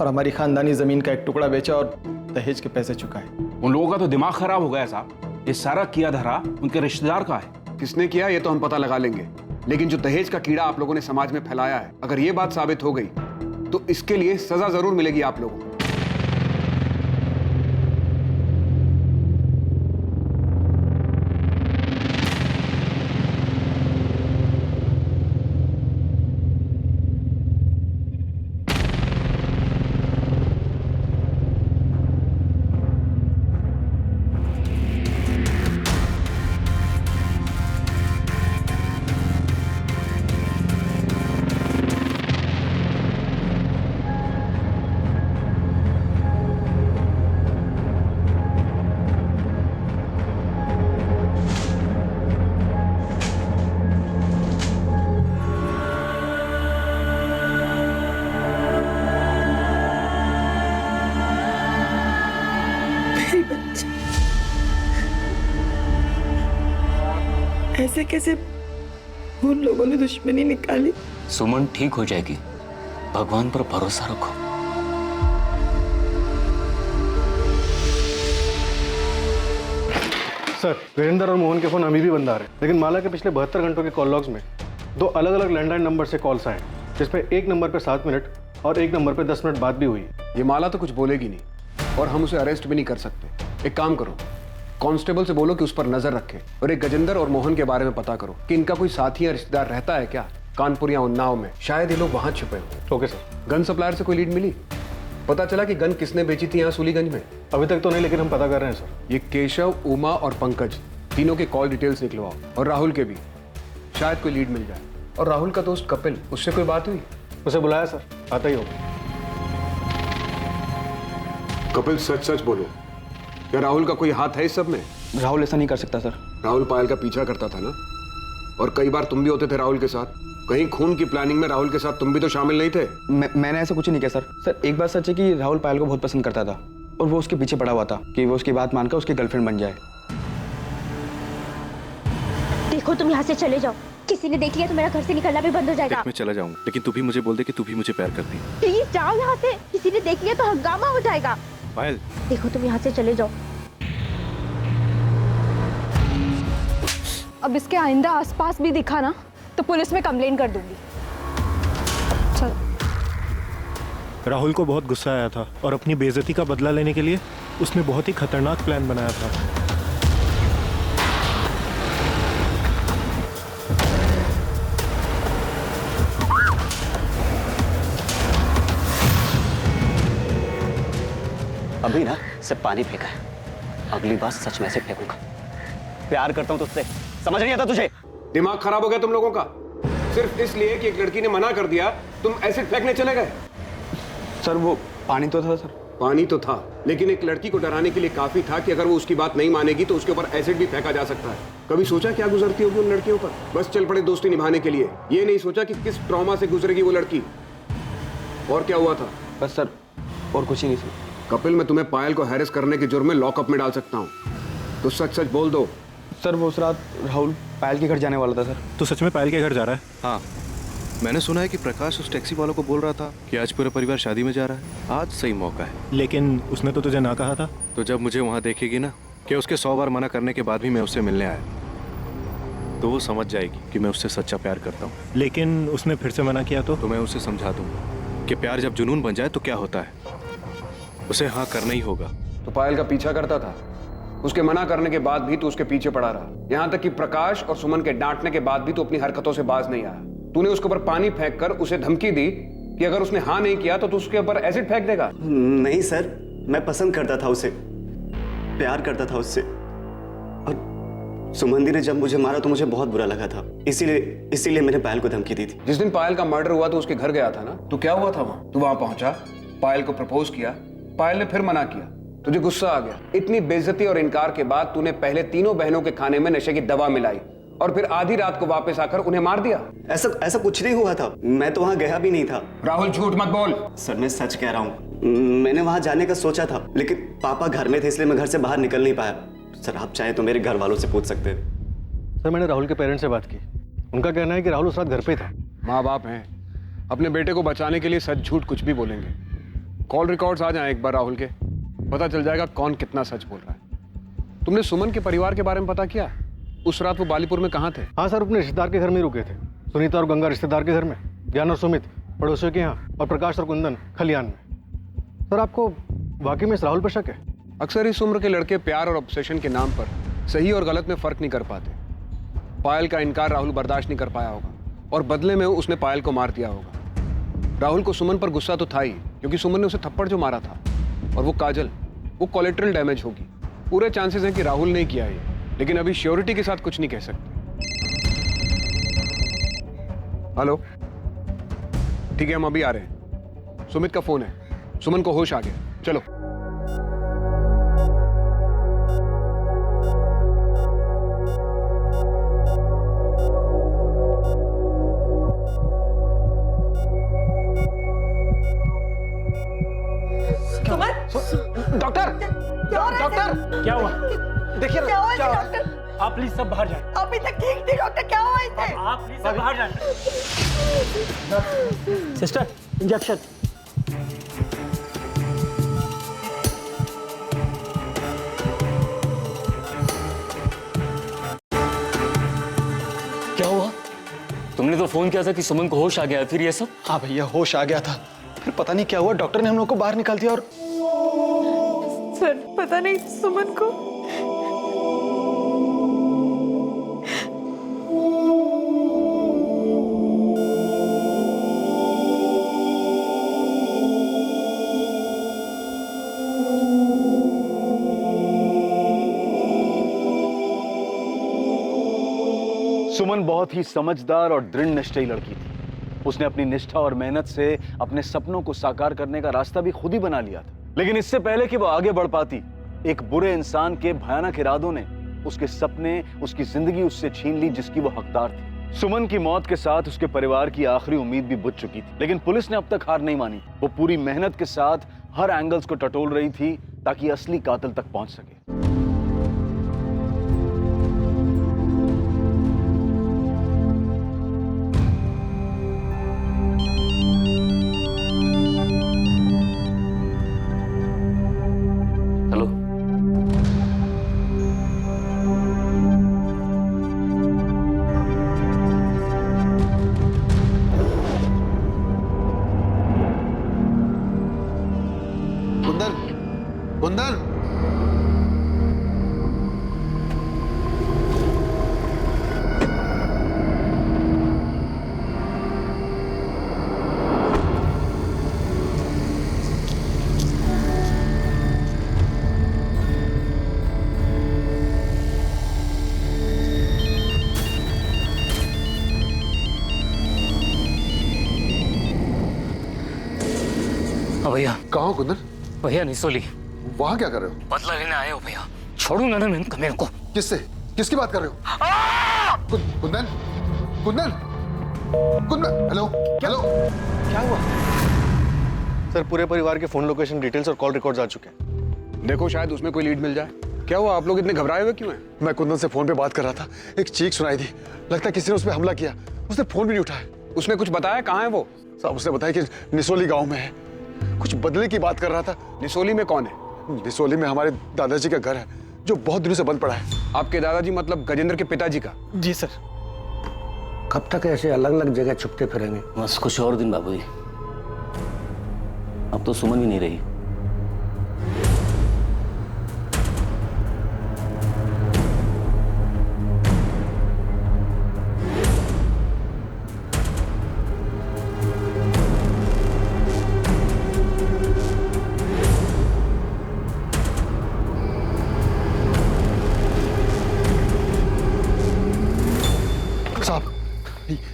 और हमारी खानदानी जमीन का एक टुकड़ा बेचा और दहेज के पैसे चुकाए। उन लोगों का तो दिमाग खराब हो गया साहब। ये सारा किया धरा उनके रिश्तेदार का है। किसने किया ये तो हम पता लगा लेंगे, लेकिन जो दहेज का कीड़ा आप लोगों ने समाज में फैलाया है, अगर ये बात साबित हो गई तो इसके लिए सजा जरूर मिलेगी आप लोगों को। ऐसे कैसे उन लोगों ने दुश्मनी निकाली? सुमन ठीक हो जाएगी, भगवान पर भरोसा रखो। सर, वीरेंद्र और मोहन के फोन अभी भी बंद आ रहे हैं, लेकिन माला के पिछले 72 घंटों के कॉल लॉग्स में 2 अलग-अलग लैंडलाइन नंबर से कॉल्स आए, जिसमें एक नंबर पे 7 मिनट और एक नंबर पे 10 मिनट बात भी हुई। ये माला तो कुछ बोलेगी नहीं और हम उसे अरेस्ट भी नहीं कर सकते। एक काम करो, कांस्टेबल से बोलो कि उस पर नजर रखे और एक गजेंद्र और मोहन के बारे में पता करो कि इनका कोई साथी या रिश्तेदार रहता है क्या कानपुर या उन्नाव में। शायद ये लोग वहां छुपे हो। Okay sir. गन सप्लायर से कोई लीड मिली? पता चला कि गन किसने बेची थी यहाँ सूलीगंज में? अभी तक तो नहीं, लेकिन हम पता कर रहे हैं सर। ये केशव, उमा और पंकज तीनों के कॉल डिटेल्स निकलवाओ और राहुल के भी, शायद कोई लीड मिल जाए। और राहुल का दोस्त कपिल, उससे कोई बात हुई? उसे बुलाया सर, आता ही होगा। कपिल सच सच बोलो, क्या राहुल का कोई हाथ है इस सब में? राहुल ऐसा नहीं कर सकता सर। राहुल पायल का पीछा करता था ना, और कई बार तुम भी होते थे राहुल के साथ। कहीं खून की प्लानिंग में राहुल के साथ तुम भी तो शामिल नहीं थे? मैंने ऐसा कुछ नहीं किया सर। सर एक बात सच है कि राहुल पायल को बहुत पसंद करता था और वो उसके पीछे पड़ा हुआ था कि वो उसकी बात मानकर उसकी गर्लफ्रेंड बन जाए। देखो तुम यहाँ से चले जाओ, किसी ने देख लिया तो मेरा घर से निकलना भी बंद हो जाएगा। मैं चला जाऊंगा, लेकिन तू भी मुझे बोल दे कि तू भी मुझे प्यार करती है। प्लीज जाओ यहाँ से, किसी ने देख लिया तो हंगामा हो जाएगा। पायल, देखो तुम यहाँ से चले जाओ। अब इसके आइंदा आसपास भी दिखा ना तो पुलिस में कंप्लेन कर दूंगी। चल। राहुल को बहुत गुस्सा आया था और अपनी बेइज्जती का बदला लेने के लिए उसने बहुत ही खतरनाक प्लान बनाया था। अभी ना सिर्फ पानी फेंका है, अगली बार सच में से फेंकूंगा। प्यार करता हूं तुझसे, समझ नहीं आता तुझे? दिमाग खराब हो गया तुम लोगों का? सिर्फ इसलिए कि एक लड़की ने मना कर दिया तुम एसिड फेंकने चले गए? सर वो पानी तो था सर। पानी तो था, लेकिन एक लड़की को डराने के लिए काफी था कि अगर वो उसकी बात नहीं मानेगी तो उसके ऊपर एसिड भी फेंका जा सकता है। कभी सोचा क्या गुजरती होगी उन लड़कियों पर? बस चल पड़े दोस्ती निभाने के लिए। ये नहीं सोचा कि किस ट्रॉमा से गुजरेगी वो लड़की। और क्या हुआ था? बस सर, और कुछ ही नहीं सर। कपिल, मैं तुम्हें पायल को हैरेस करने के जुर्म में लॉकअप में डाल सकता हूँ, तो सच सच बोल दो। सर वो उस रात राहुल पायल के घर जाने वाला था सर। तो सच में पायल के घर जा रहा है? हाँ, मैंने सुना है कि प्रकाश उस टैक्सी वालों को बोल रहा था कि आज पूरा परिवार शादी में जा रहा है। आज सही मौका है। लेकिन उसने तो तुझे ना कहा था। तो जब मुझे वहाँ देखेगी ना कि उसके 100 बार मना करने के बाद भी मैं उससे मिलने आया, तो वो समझ जाएगी कि मैं उससे सच्चा प्यार करता हूँ। लेकिन उसने फिर से मना किया तो मैं उसे समझा दूंगा कि प्यार जब जुनून बन जाए तो क्या होता है, उसे हाँ करना ही होगा। तो पायल का पीछा करता था, उसके मना करने के बाद भी तू उसके पीछे पड़ा रहा, यहाँ तक कि प्रकाश और सुमन के डांटने के बाद भी तू अपनी हरकतों से बाज नहीं आया। तूने उसके ऊपर पानी फेंक कर उसे धमकी दी कि अगर उसने हाँ नहीं किया तो तू उसके ऊपर एसिड फेंक देगा। नहीं सर, मैं पसंद करता था उसे, प्यार करता था उससे, और सुमन दी ने जब मुझे मारा तो मुझे बहुत बुरा लगा था, इसीलिए मैंने पायल को धमकी दी थी। जिस दिन पायल का मर्डर हुआ तो उसके घर गया था ना, तो क्या हुआ था वहां? तू वहां पहुंचा, पायल को प्रपोज किया, पायल ने फिर मना किया, तुझे गुस्सा आ गया। इतनी बेइज्जती और इनकार के बाद तूने पहले तीनों बहनों के खाने में नशे की दवा मिलाई और फिर आधी रात को वापस आकर उन्हें मार दिया। ऐसा कुछ नहीं हुआ था, मैं तो वहां गया भी नहीं था। राहुल झूठ मत बोल। सर मैं सच कह रहा हूँ, मैंने वहां जाने का सोचा था, लेकिन पापा घर में थे इसलिए मैं घर से बाहर निकल नहीं पाया। सर आप चाहे तो मेरे घर वालों से पूछ सकते हैं। सर मैंने राहुल के पेरेंट्स से बात की, उनका कहना है कि राहुल उस रात घर पे था। माँ बाप हैं, अपने बेटे को बचाने के लिए सच झूठ कुछ भी बोलेंगे। कॉल रिकॉर्ड्स आ जाएं एक बार राहुल के, पता चल जाएगा कौन कितना सच बोल रहा है। तुमने सुमन के परिवार के बारे में पता किया? उस रात वो बालीपुर में कहाँ थे? हाँ सर, अपने रिश्तेदार के घर में ही रुके थे। सुनीता और गंगा रिश्तेदार के घर में, ज्ञान और सुमित पड़ोसियों के यहाँ, और प्रकाश और कुंदन खलियान में। सर, आपको वाकई में इस राहुल पर शक है? अक्सर इस उम्र के लड़के प्यार और ऑब्सेशन के नाम पर सही और गलत में फर्क नहीं कर पाते। पायल का इनकार राहुल बर्दाश्त नहीं कर पाया होगा और बदले में उसने पायल को मार दिया होगा। राहुल को सुमन पर गुस्सा तो था ही, क्योंकि सुमन ने उसे थप्पड़ जो मारा था, और वो काजल, वो कोलेटरल डैमेज होगी। पूरे चांसेस हैं कि राहुल ने किया है, लेकिन अभी श्योरिटी के साथ कुछ नहीं कह सकते। हेलो, ठीक है, हम अभी आ रहे हैं। सुमित का फोन है, सुमन को होश आ गया, चलो। डॉक्टर, डॉक्टर, क्या हुआ? देखिए क्या हुआ इसे डॉक्टर? आप प्लीज सब बाहर जाएं। अभी तक ठीक थी डॉक्टर, क्या हुआ इसे? आप प्लीज सब बाहर जाएं। Sister, injection. क्या हुआ? तुमने तो फोन किया था कि सुमन को होश आ गया, फिर ये सब? हाँ भैया, होश आ गया था, फिर पता नहीं क्या हुआ, डॉक्टर ने हम लोग को बाहर निकाल दिया। और सर पता नहीं सुमन को सुमन बहुत ही समझदार और दृढ़ निश्चयी लड़की थी। उसने अपनी निष्ठा और मेहनत से अपने सपनों को साकार करने का रास्ता भी खुद ही बना लिया था। लेकिन इससे पहले कि वो आगे बढ़ पाती, एक बुरे इंसान के भयानक इरादों ने उसके सपने, उसकी जिंदगी उससे छीन ली जिसकी वो हकदार थी। सुमन की मौत के साथ उसके परिवार की आखिरी उम्मीद भी बुझ चुकी थी, लेकिन पुलिस ने अब तक हार नहीं मानी। वो पूरी मेहनत के साथ हर एंगल्स को टटोल रही थी ताकि असली कातिल तक पहुंच सके। कुंदन, हाँ भैया। कहाँ हो कुंदन? भैया निसोली। वहां क्या कर रहे हो? बदला लेने आए हो भैया। छोड़ूंगा ना मैं मेरे को। किससे? किसकी बात कर रहे हो? कुंदन, कुंदन, कुंदन, हेलो, हेलो, क्या हुआ? सर, पूरे परिवार के फोन लोकेशन डिटेल्स और कॉल रिकॉर्ड्स आ चुके हैं। देखो, शायद उसमें कोई लीड मिल जाए। क्या हुआ, आप लोग इतने घबराए हुए क्यों हैं? मैं कुंदन से फोन पे बात कर रहा था, एक चीख सुनाई दी, लगता है किसी ने उस पर हमला किया। उसने फोन भी नहीं उठाया। उसने कुछ बताया? कहाँ है वो? साहब, उसने बताया कि निसोली गांव में है, कुछ बदले की बात कर रहा था। निसोली में कौन है? निसोली में हमारे दादाजी का घर है, जो बहुत दिनों से बंद पड़ा है। आपके दादाजी मतलब गजेंद्र के पिताजी का? जी सर। कब तक ऐसे अलग अलग जगह छुपते फिरेंगे? बस कुछ और दिन बाबूजी। अब तो सुमन भी नहीं रही।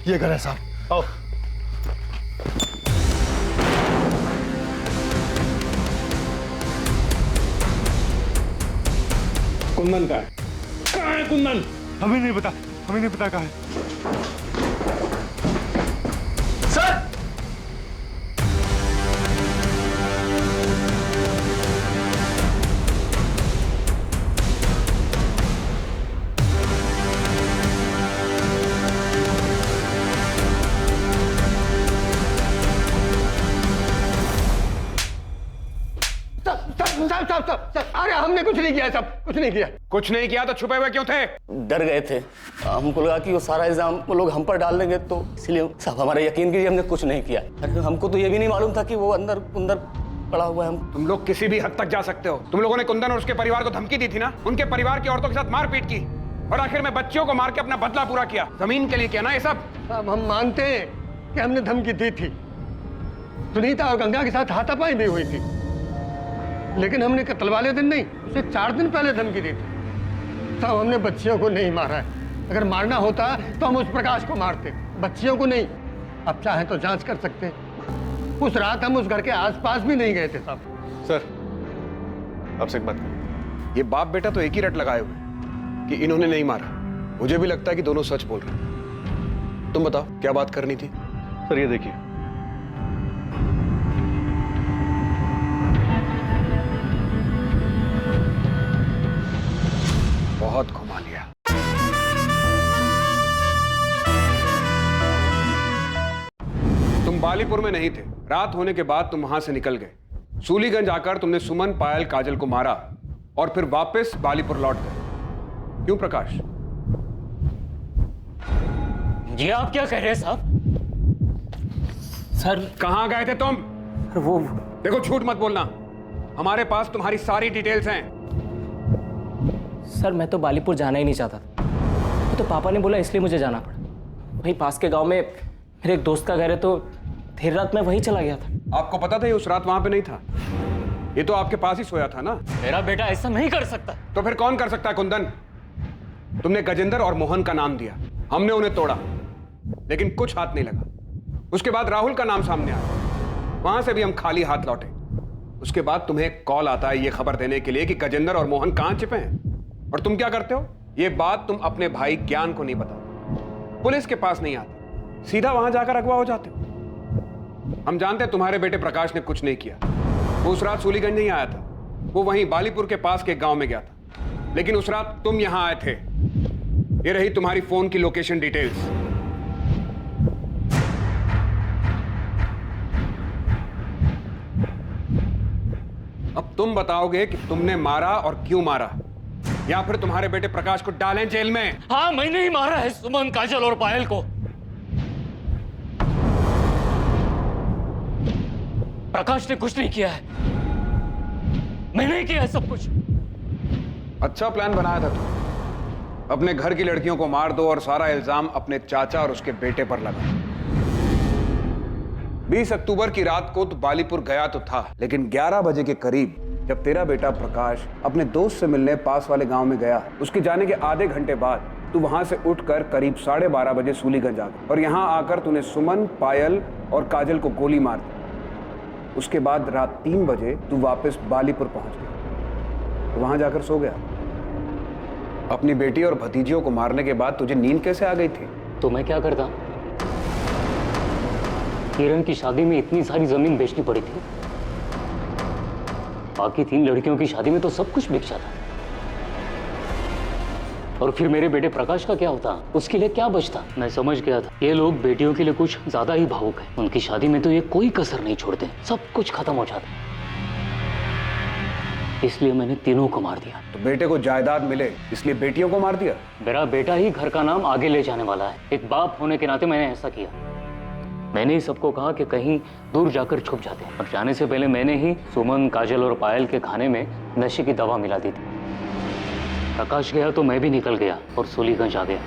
ये घर है साहब। आओ। कुंदन का है? कहाँ है कुंदन? हमें नहीं पता, हमें नहीं पता कहाँ है। सर! साहब, अरे हमने कुछ नहीं किया साहब, कुछ नहीं किया। कुछ नहीं किया तो छुपे हुए क्यों थे? डर गए थे, हमको लगा कि वो सारा इल्जाम वो लोग हम पर डाल देंगे, तो इसलिए साहब हमारा यकीन कीजिए हमने कुछ नहीं किया। अरे हमको तो ये भी नहीं मालूम था कि वो अंदर पड़ा हुआ है। हम तुम लोग किसी भी हद तक जा सकते हो। तुम लोगों ने कुंदन और उसके परिवार को धमकी दी थी ना, उनके परिवार की औरतों के साथ मारपीट की और आखिर में बच्चियों को मार के अपना बदला पूरा किया। जमीन के लिए किया ना ये सब। साहब हम मानते हैं कि हमने धमकी दी थी, सुनीता और गंगा के साथ हाथापाई भी हुई थी, लेकिन हमने कत्ल वाले दिन नहीं, उसे 4 दिन पहले धमकी दी थी। साहब हमने बच्चियों को नहीं मारा है, अगर मारना होता तो हम उस प्रकाश को मारते, बच्चियों को नहीं। अब चाहे तो जांच कर सकते। उस रात हम उस घर के आसपास भी नहीं गए थे साहब। सर, आपसे एक बात ये बाप बेटा तो एक ही रट लगाए हुए कि इन्होंने नहीं मारा। मुझे भी लगता है कि दोनों सच बोल रहे हैं। तुम बताओ क्या बात करनी थी? सर ये देखिए, बहुत घुमा लिया। तुम बालीपुर में नहीं थे। रात होने के बाद तुम वहां से निकल गए। सूलीगंज आकर तुमने सुमन, पायल, काजल को मारा और फिर वापस बालीपुर लौट गए। क्यों प्रकाश? ये आप क्या कह रहे हैं साहब? सर कहां गए थे तुम? वो देखो झूठ मत बोलना, हमारे पास तुम्हारी सारी डिटेल्स हैं। सर मैं तो बालीपुर जाना ही नहीं चाहता था, वो तो पापा ने बोला इसलिए मुझे जाना पड़ा। वहीं पास के गांव में मेरे एक दोस्त का घर है, तो देर रात मैं वहीं चला गया था। आपको पता था ये उस रात वहां पे नहीं था? ये तो आपके पास ही सोया था ना। मेरा बेटा ऐसा नहीं कर सकता। तो फिर कौन कर सकता है कुंदन? तुमने गजेंद्र और मोहन का नाम दिया, हमने उन्हें तोड़ा, लेकिन कुछ हाथ नहीं लगा। उसके बाद राहुल का नाम सामने आया, वहां से भी हम खाली हाथ लौटे। उसके बाद तुम्हें कॉल आता है ये खबर देने के लिए कि गजेंद्र और मोहन कहां छिपे हैं, और तुम क्या करते हो? ये बात तुम अपने भाई ज्ञान को नहीं बताते, पुलिस के पास नहीं आते, सीधा वहां जाकर अगवा हो जाते हो। हम जानते हैं तुम्हारे बेटे प्रकाश ने कुछ नहीं किया। वो उस रात सूलीगंज नहीं आया था, वो वहीं बालीपुर के पास के गांव में गया था। लेकिन उस रात तुम यहां आए थे। ये रही तुम्हारी फोन की लोकेशन डिटेल्स। अब तुम बताओगे कि तुमने मारा और क्यों मारा, या फिर तुम्हारे बेटे प्रकाश को डालें जेल में? हाँ मैंने ही मारा है सुमन, काजल और पायल को। प्रकाश ने कुछ नहीं किया है, मैंने ही किया है सब कुछ। अच्छा प्लान बनाया था तुम, अपने घर की लड़कियों को मार दो और सारा इल्जाम अपने चाचा और उसके बेटे पर लगा। 20 अक्टूबर की रात को तो बालीपुर गया तो था, लेकिन 11 बजे के करीब जब तेरा बेटा प्रकाश अपने दोस्त से मिलने पास वाले गांव में गया, उसके जाने के आधे घंटे बाद तू वहां से उठकर करीब 12:30 बजे सूलीगंज आ गया और यहां आकर तूने सुमन, पायल और काजल को गोली मार दी। उसके बाद रात 3 बजे तू वापस बालीपुर पहुंच गया, तो वहां जाकर सो गया। अपनी बेटी और भतीजियों को मारने के बाद तुझे नींद कैसे आ गई थी? तो मैं क्या करता? किरण की शादी में इतनी सारी जमीन बेचनी पड़ी थी, बाकी 3 लड़कियों की शादी में तो सब कुछ बिक जाता। और फिर मेरे बेटे प्रकाश का क्या होता? उसके लिए क्या बचता? मैं समझ गया था ये लोग बेटियों के लिए कुछ ज्यादा ही भावुक हैं। उनकी शादी में तो ये कोई कसर नहीं छोड़ते, सब कुछ खत्म हो जाता। इसलिए मैंने तीनों को मार दिया। तो बेटे को जायदाद मिले इसलिए बेटियों को मार दिया? मेरा बेटा ही घर का नाम आगे ले जाने वाला है, एक बाप होने के नाते मैंने ऐसा किया। मैंने ही सबको कहा कि कहीं दूर जाकर छुप जाते हैं, और जाने से पहले मैंने ही सुमन, काजल और पायल के खाने में नशे की दवा मिला दी थी। प्रकाश गया तो मैं भी निकल गया और सूलीगंज आ गया।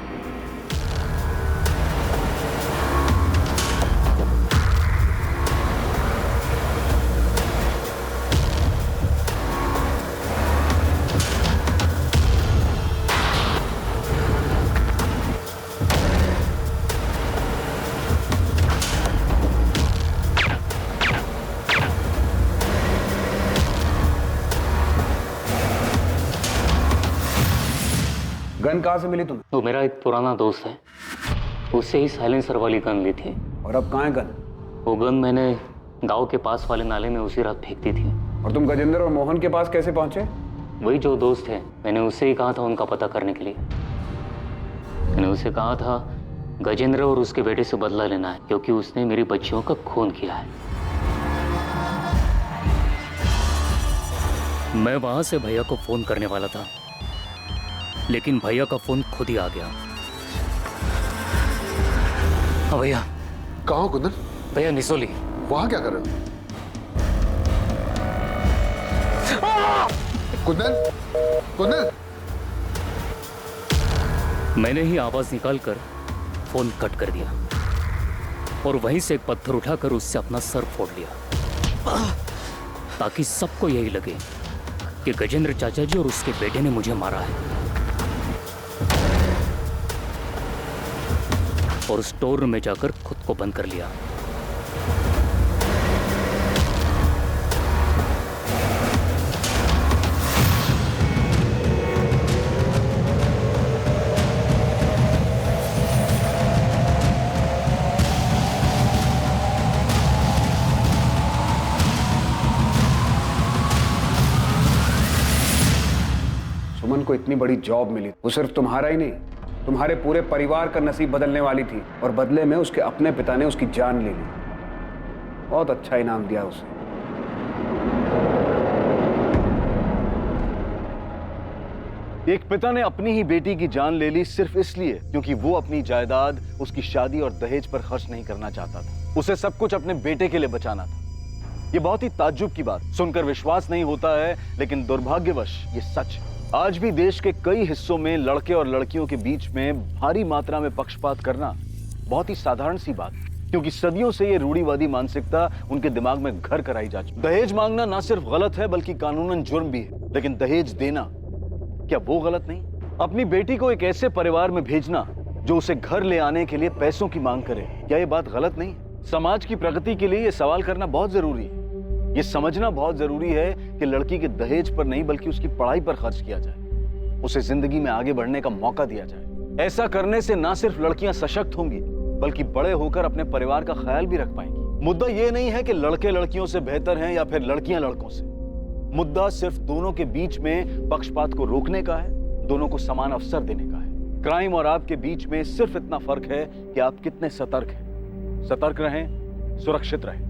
गन कहां से मिली तुम्हें? तो मेरा एक पुराना दोस्त है, उससे ही साइलेंसर वाली गन ली थी। और अब कहां है गन? वो गन मैंने गांव के पास वाले नाले में उसी रात फेंक दी थी। और तुम गजेंद्र और मोहन के पास कैसे पहुंचे? वही जो दोस्त है, मैंने उससे ही कहा था उनका पता करने के लिए। मैंने उसे कहा था गजेंद्र और उसके बेटे से बदला लेना है, क्योंकि उसने मेरी बच्चियों का खून किया है। मैं वहां से भैया को फोन करने वाला था, लेकिन भैया का फोन खुद ही आ गया। हाँ भैया। कहाँ हो कुंदन? भैया निसोली। वहां क्या कर रहे हो? कुंदन, कुंदन। मैंने ही आवाज निकालकर फोन कट कर दिया और वहीं से एक पत्थर उठाकर उससे अपना सर फोड़ लिया, ताकि सबको यही लगे कि गजेंद्र चाचा जी और उसके बेटे ने मुझे मारा है। और स्टोर रूम में जाकर खुद को बंद कर लिया। सुमन को इतनी बड़ी जॉब मिली, वो सिर्फ तुम्हारा ही नहीं, तुम्हारे पूरे परिवार का नसीब बदलने वाली थी, और बदले में उसके अपने पिता ने उसकी जान ले ली। बहुत अच्छा इनाम दिया उसे। एक पिता ने अपनी ही बेटी की जान ले ली सिर्फ इसलिए क्योंकि वो अपनी जायदाद, उसकी शादी और दहेज पर खर्च नहीं करना चाहता था। उसे सब कुछ अपने बेटे के लिए बचाना था। ये बहुत ही ताज्जुब की बात, सुनकर विश्वास नहीं होता है, लेकिन दुर्भाग्यवश ये सच है। आज भी देश के कई हिस्सों में लड़के और लड़कियों के बीच में भारी मात्रा में पक्षपात करना बहुत ही साधारण सी बात, क्योंकि सदियों से ये रूढ़िवादी मानसिकता उनके दिमाग में घर कराई जा चुकी। दहेज मांगना ना सिर्फ गलत है बल्कि कानूनन जुर्म भी है, लेकिन दहेज देना क्या वो गलत नहीं? अपनी बेटी को एक ऐसे परिवार में भेजना जो उसे घर ले आने के लिए पैसों की मांग करे, क्या ये बात गलत नहीं? समाज की प्रगति के लिए ये सवाल करना बहुत जरूरी है। ये समझना बहुत जरूरी है कि लड़की के दहेज पर नहीं बल्कि उसकी पढ़ाई पर खर्च किया जाए, उसे जिंदगी में आगे बढ़ने का मौका दिया जाए। ऐसा करने से ना सिर्फ लड़कियां सशक्त होंगी बल्कि बड़े होकर अपने परिवार का ख्याल भी रख पाएंगी। मुद्दा ये नहीं है कि लड़के लड़कियों से बेहतर हैं या फिर लड़कियां लड़कों से। मुद्दा सिर्फ दोनों के बीच में पक्षपात को रोकने का है, दोनों को समान अवसर देने का है। क्राइम और आपके बीच में सिर्फ इतना फर्क है कि आप कितने सतर्क हैं। सतर्क रहें, सुरक्षित रहें।